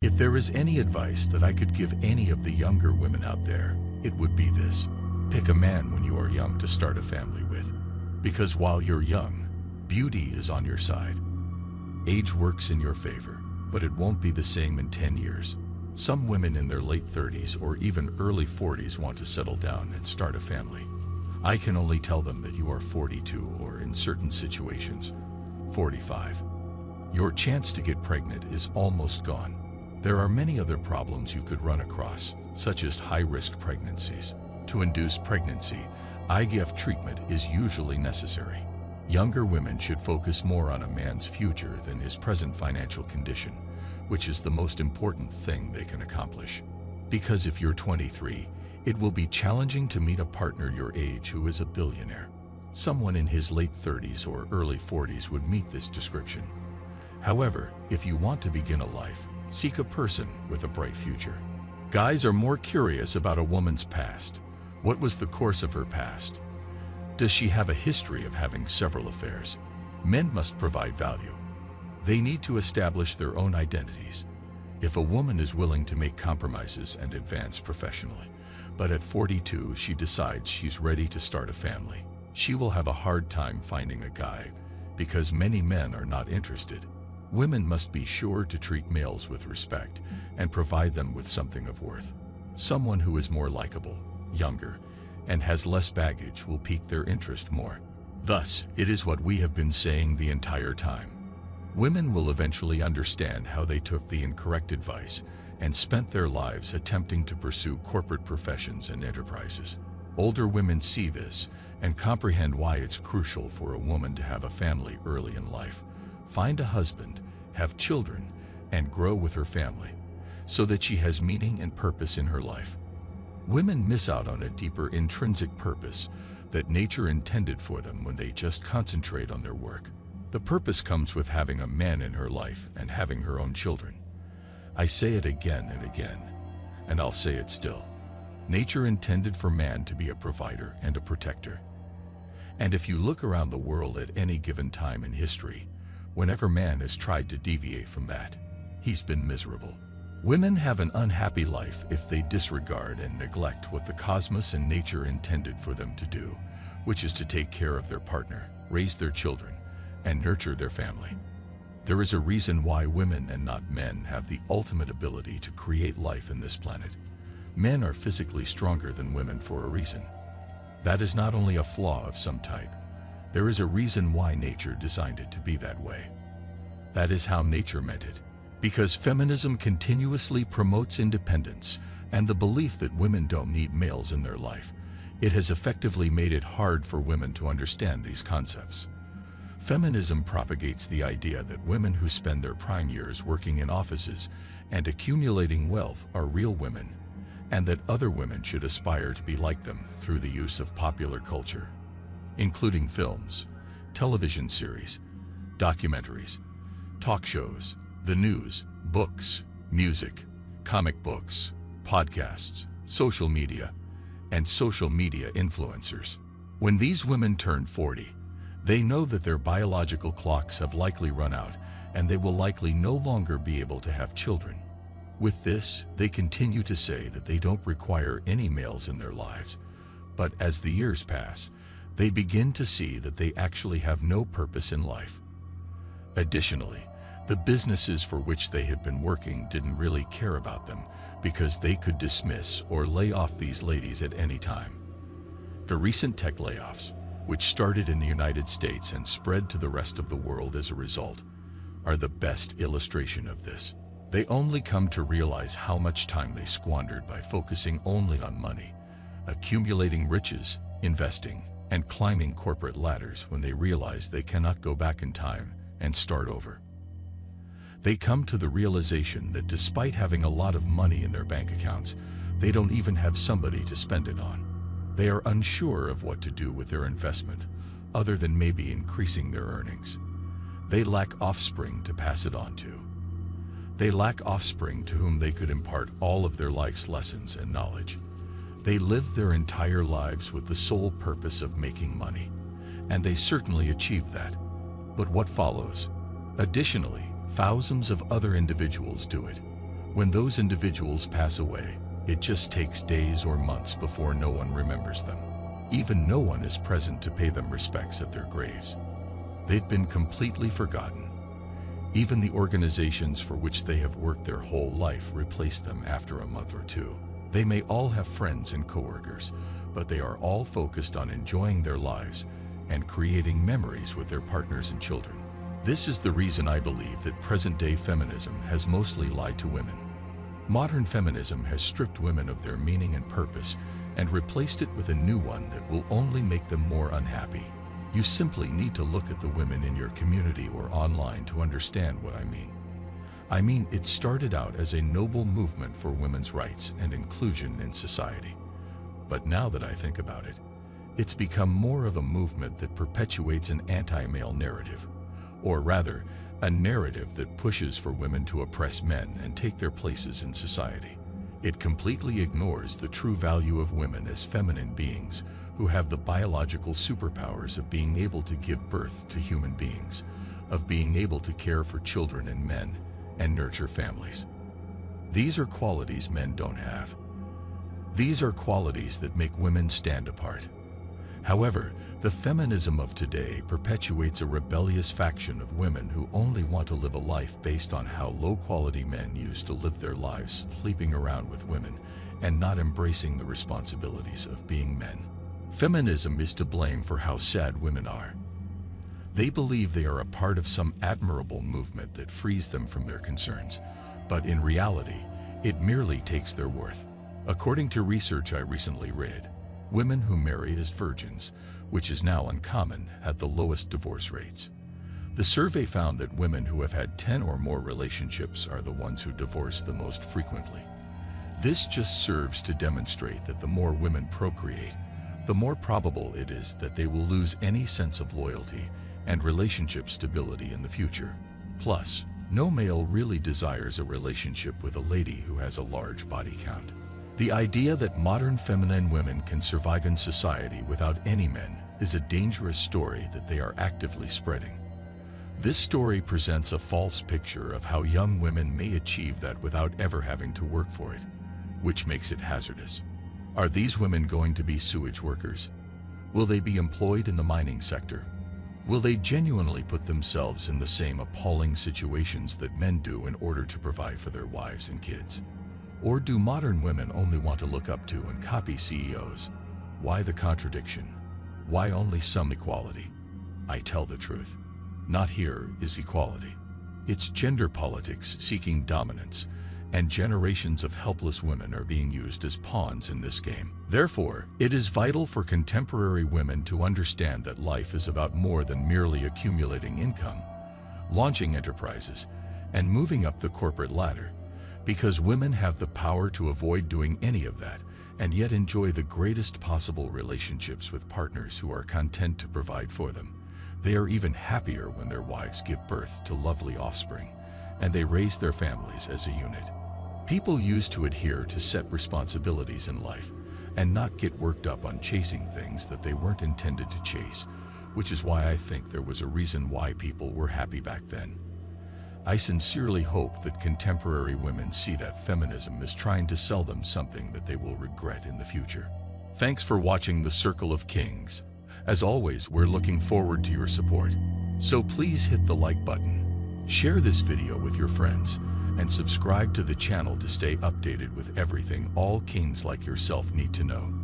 If there is any advice that I could give any of the younger women out there, it would be this. Pick a man when you are young to start a family with. Because while you're young, beauty is on your side. Age works in your favor, but it won't be the same in 10 years. Some women in their late 30s or even early 40s want to settle down and start a family. I can only tell them that you are 42 or, in certain situations, 45. Your chance to get pregnant is almost gone. There are many other problems you could run across, such as high-risk pregnancies. To induce pregnancy, IVF treatment is usually necessary. Younger women should focus more on a man's future than his present financial condition, which is the most important thing they can accomplish. Because if you're 23, it will be challenging to meet a partner your age who is a billionaire. Someone in his late 30s or early 40s would meet this description. However, if you want to begin a life, seek a person with a bright future. Guys are more curious about a woman's past. What was the course of her past? Does she have a history of having several affairs? Men must provide value. They need to establish their own identities. If a woman is willing to make compromises and advance professionally, but at 42 she decides she's ready to start a family, she will have a hard time finding a guy because many men are not interested. Women must be sure to treat males with respect and provide them with something of worth. Someone who is more likable, younger, and has less baggage will pique their interest more. Thus, it is what we have been saying the entire time. Women will eventually understand how they took the incorrect advice and spent their lives attempting to pursue corporate professions and enterprises. Older women see this and comprehend why it's crucial for a woman to have a family early in life. Find a husband, have children, and grow with her family, so that she has meaning and purpose in her life. Women miss out on a deeper intrinsic purpose that nature intended for them when they just concentrate on their work. The purpose comes with having a man in her life and having her own children. I say it again and again, and I'll say it still. Nature intended for man to be a provider and a protector. And if you look around the world at any given time in history, whenever man has tried to deviate from that, he's been miserable. Women have an unhappy life if they disregard and neglect what the cosmos and nature intended for them to do, which is to take care of their partner, raise their children, and nurture their family. There is a reason why women and not men have the ultimate ability to create life in this planet. Men are physically stronger than women for a reason. That is not only a flaw of some type. There is a reason why nature designed it to be that way. That is how nature meant it. Because feminism continuously promotes independence and the belief that women don't need males in their life, it has effectively made it hard for women to understand these concepts. Feminism propagates the idea that women who spend their prime years working in offices and accumulating wealth are real women, and that other women should aspire to be like them through the use of popular culture, including films, television series, documentaries, talk shows, the news, books, music, comic books, podcasts, social media, and social media influencers. When these women turn 40, they know that their biological clocks have likely run out and they will likely no longer be able to have children. With this, they continue to say that they don't require any males in their lives, but as the years pass, they begin to see that they actually have no purpose in life. Additionally, the businesses for which they had been working didn't really care about them because they could dismiss or lay off these ladies at any time. The recent tech layoffs, which started in the United States and spread to the rest of the world as a result, are the best illustration of this. They only come to realize how much time they squandered by focusing only on money, accumulating riches, investing, and climbing corporate ladders when they realize they cannot go back in time and start over. They come to the realization that despite having a lot of money in their bank accounts, they don't even have somebody to spend it on. They are unsure of what to do with their investment, other than maybe increasing their earnings. They lack offspring to pass it on to. They lack offspring to whom they could impart all of their life's lessons and knowledge. They live their entire lives with the sole purpose of making money, and they certainly achieve that. But what follows? Additionally, thousands of other individuals do it. When those individuals pass away, it just takes days or months before no one remembers them. Even no one is present to pay them respects at their graves. They've been completely forgotten. Even the organizations for which they have worked their whole life replace them after a month or two. They may all have friends and coworkers, but they are all focused on enjoying their lives and creating memories with their partners and children. This is the reason I believe that present-day feminism has mostly lied to women. Modern feminism has stripped women of their meaning and purpose and replaced it with a new one that will only make them more unhappy. You simply need to look at the women in your community or online to understand what I mean. I mean, it started out as a noble movement for women's rights and inclusion in society. But now that I think about it, it's become more of a movement that perpetuates an anti-male narrative, or rather, a narrative that pushes for women to oppress men and take their places in society. It completely ignores the true value of women as feminine beings who have the biological superpowers of being able to give birth to human beings, of being able to care for children and men, and nurture families. These are qualities men don't have. These are qualities that make women stand apart. However, the feminism of today perpetuates a rebellious faction of women who only want to live a life based on how low-quality men used to live their lives, sleeping around with women and not embracing the responsibilities of being men. Feminism is to blame for how sad women are. They believe they are a part of some admirable movement that frees them from their concerns, but in reality, it merely takes their worth. According to research I recently read, women who marry as virgins, which is now uncommon, had the lowest divorce rates. The survey found that women who have had 10 or more relationships are the ones who divorce the most frequently. This just serves to demonstrate that the more women procreate, the more probable it is that they will lose any sense of loyalty and relationship stability in the future. Plus, no male really desires a relationship with a lady who has a large body count. The idea that modern feminine women can survive in society without any men is a dangerous story that they are actively spreading. This story presents a false picture of how young women may achieve that without ever having to work for it, which makes it hazardous. Are these women going to be sewage workers? Will they be employed in the mining sector? Will they genuinely put themselves in the same appalling situations that men do in order to provide for their wives and kids? Or do modern women only want to look up to and copy CEOs? Why the contradiction? Why only some equality? I tell the truth. Not here is equality. It's gender politics seeking dominance, and generations of helpless women are being used as pawns in this game. Therefore, it is vital for contemporary women to understand that life is about more than merely accumulating income, launching enterprises, and moving up the corporate ladder. Because women have the power to avoid doing any of that and yet enjoy the greatest possible relationships with partners who are content to provide for them. They are even happier when their wives give birth to lovely offspring and they raise their families as a unit. People used to adhere to set responsibilities in life and not get worked up on chasing things that they weren't intended to chase, which is why I think there was a reason why people were happy back then. I sincerely hope that contemporary women see that feminism is trying to sell them something that they will regret in the future. Thanks for watching The Circle of Kings. As always, we're looking forward to your support. So please hit the like button, share this video with your friends, and subscribe to the channel to stay updated with everything all kings like yourself need to know.